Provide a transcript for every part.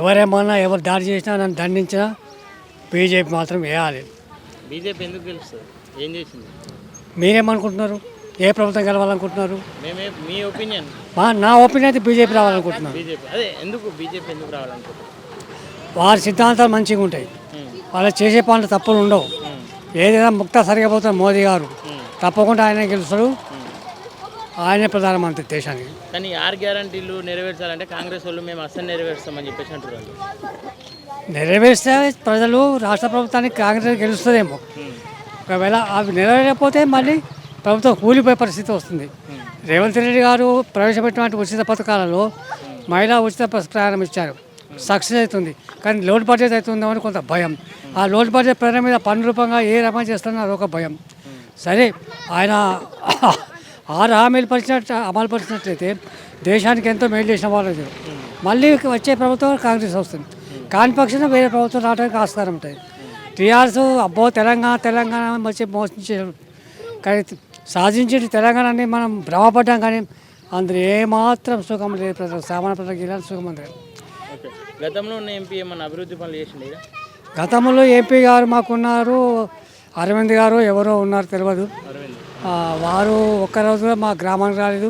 ఎవరేమన్నా ఎవరు దాడి చేసినా నన్ను దండించినా బీజేపీ మాత్రం వేయాలి. బీజేపీ ఎందుకు గెలుస్తుంది? ఏం చేసింది? మీరేమనుకుంటున్నారు? ఏ ప్రభుత్వం గెలవాలనుకుంటున్నారు? మీ ఒపీనియన్. నా ఒపీనియన్ అయితే బీజేపీ రావాలనుకుంటున్నాను. బీజేపీ అదే ఎందుకు బీజేపీ ఎందుకు రావాలనుకుంటున్నారు? వారి సిద్ధాంతాలు మంచిగా ఉంటాయి, వాళ్ళు చేసే పనులు తప్పులు ఉండవు. ఏదైనా ముక్త సరిగా పోతారు మోదీ గారు, తప్పకుండా ఆయనే గెలుస్తాడు, ఆయనే ప్రధానమంత్రి దేశానికి. కానీ 6 గ్యారంటీలు నెరవేర్చాలంటే కాంగ్రెస్ వాళ్ళు మేము అస్సలు నెరవేరుస్తామని చెప్పేసి అంటున్నారు. నెరవేర్స్తే ప్రజలు రాష్ట్ర ప్రభుత్వానికి కాంగ్రెస్ గెలుస్తుందేమో. ఒకవేళ అవి నెరవేరకపోతే మళ్ళీ ప్రభుత్వం కూలిపోయే పరిస్థితి వస్తుంది. రేవంత్ రెడ్డి గారు ప్రవేశపెట్టినటువంటి ఉచిత పథకాలలో మహిళా ఉచిత ప్రయాణం ఇచ్చారు, సక్సెస్ అవుతుంది. కానీ లోడ్ బడ్జెట్ అవుతుందో అని కొంత భయం. ఆ లోడ్ బడ్జెట్ ప్రయాణం మీద పన్ను రూపంగా ఏ రకం చేస్తున్నా అదొక భయం. సరే, ఆయన 6 హామీలు అమలు పరిచినట్లయితే దేశానికి ఎంతో మేలు చేసిన వాళ్ళు. మళ్ళీ వచ్చే ప్రభుత్వం కాంగ్రెస్ వస్తుంది, కాని పక్షంలో వేరే ప్రభుత్వం రావడానికి ఆస్కారం ఉంటుంది. టీఆర్ఎస్ అబ్బో తెలంగాణ వచ్చి మోసించారు, కానీ సాధించి తెలంగాణని మనం భ్రమపడ్డాం, కానీ అందులో ఏమాత్రం సుఖం లేదు. ప్రజలు సామాన్య ప్రజలకు ఇలాంటి సుఖం ఉంది. గతంలో ఉన్న ఎంపీ ఏమన్నా అభివృద్ధి పనులు చేసింది? గతంలో ఎంపీ గారు మాకున్నారు, అరవింద్ గారు ఎవరో ఉన్నారు తెలియదు. వారు ఒక్కరోజు మా గ్రామానికి రాలేదు.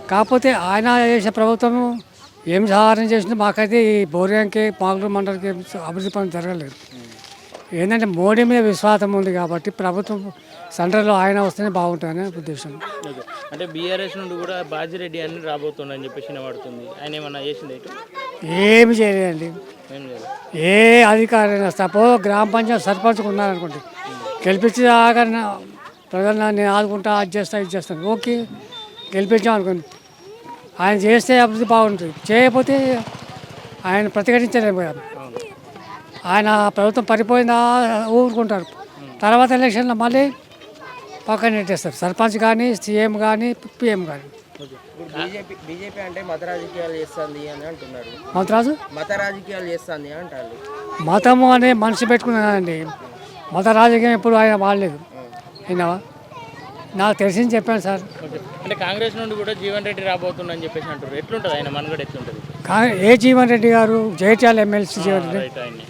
కాకపోతే ఆయన చేసే ప్రభుత్వం ఏం సహాయం చేసిందో మాకైతే ఈ బోర్యాంకి పాలూరు మండలికి అభివృద్ధి పనులు జరగలేదు. ఏంటంటే మోడీ మీద విశ్వాసం ఉంది కాబట్టి ప్రభుత్వం సెంటర్లో ఆయన వస్తేనే బాగుంటుందనే ఉద్దేశం. అంటే బీఆర్ఎస్ నుండి కూడా బాజిరెడ్డి అని రాబోతుందని చెప్పేసి వినబడుతుంది. ఆయన ఏమన్నా చేసింది? ఏమి చేయలేదండి. ఏ అధికారైనా సపోజ్ గ్రామ పంచాయతీ సర్పంచ్కి ఉన్నారనుకోండి, గెలిపించి ప్రజలు నేను ఆదుకుంటా, అది చేస్తాను, ఓకే గెలిపించాం అనుకోండి. ఆయన చేస్తే అభివృద్ధి బాగుంటుంది, చేయకపోతే ఆయన ప్రతిఘటించలేము కదా. ఆయన ప్రభుత్వం పడిపోయిందా ఊరుకుంటారు, తర్వాత ఎలక్షన్లో మళ్ళీ పక్కన నెట్టేస్తారు, సర్పంచ్ కానీ సీఎం కానీ పిఎం కానీ. బీజేపీ అంటే మత రాజకీయాలు చేస్తుంది అని అంటున్నారు. మత రాజకీయాలు చేస్తుంది అంటారు. మతము అనే మనిషి పెట్టుకున్నానండి, మత రాజకీయం ఎప్పుడు ఆయన వాడలేదు. విన్నావా? నాకు తెలిసింది చెప్పాను సార్. అంటే కాంగ్రెస్ నుండి కూడా జీవన్ రెడ్డి రాబోతుందని చెప్పేసి అంటారు. ఎట్లుంటుంది ఆయన మనుగడ? ఎట్లుంటుంది? ఏ జీవన్ రెడ్డి గారు? జైత్యాల ఎమ్మెల్సీ జీవన్ రెడ్డి.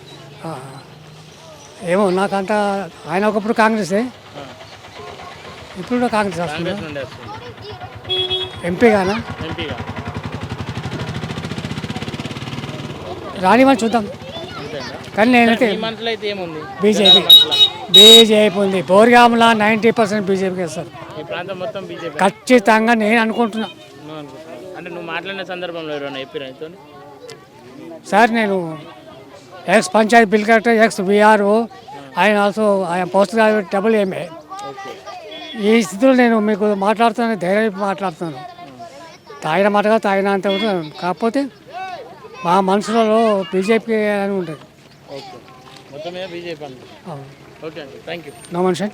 ఏమో నాకంతా, ఆయన ఒకప్పుడు కాంగ్రెసే, ఇప్పుడు కూడా కాంగ్రెస్ వస్తుంది. ఎంపీగానా? రానివ్వని చూద్దాం. కానీ నేనైతే బీజేపీ ఉంది. బోర్గాములా 90% బీజేపీకి వేస్తారు ఖచ్చితంగా, నేను అనుకుంటున్నా. అంటే నువ్వు మాట్లాడిన సందర్భంలో సార్, నేను ex panchayati bill collector, ex VRO, ఆయన ఆల్సో ఆయన పోస్ట్ గ్రాడ్యుయేట్ WMA. ఈ స్థితిలో నేను మీకు మాట్లాడుతున్నాను, ధైర్యం మాట్లాడుతున్నాను. తాగిన మాటగా తాగిన అంత ఉంటుంది. కాకపోతే మా మనసులలో బీజేపీ అని ఉంటుంది. మొత్తం బీజేపీ. ఓకే అండి, థ్యాంక్ యూ. No mention.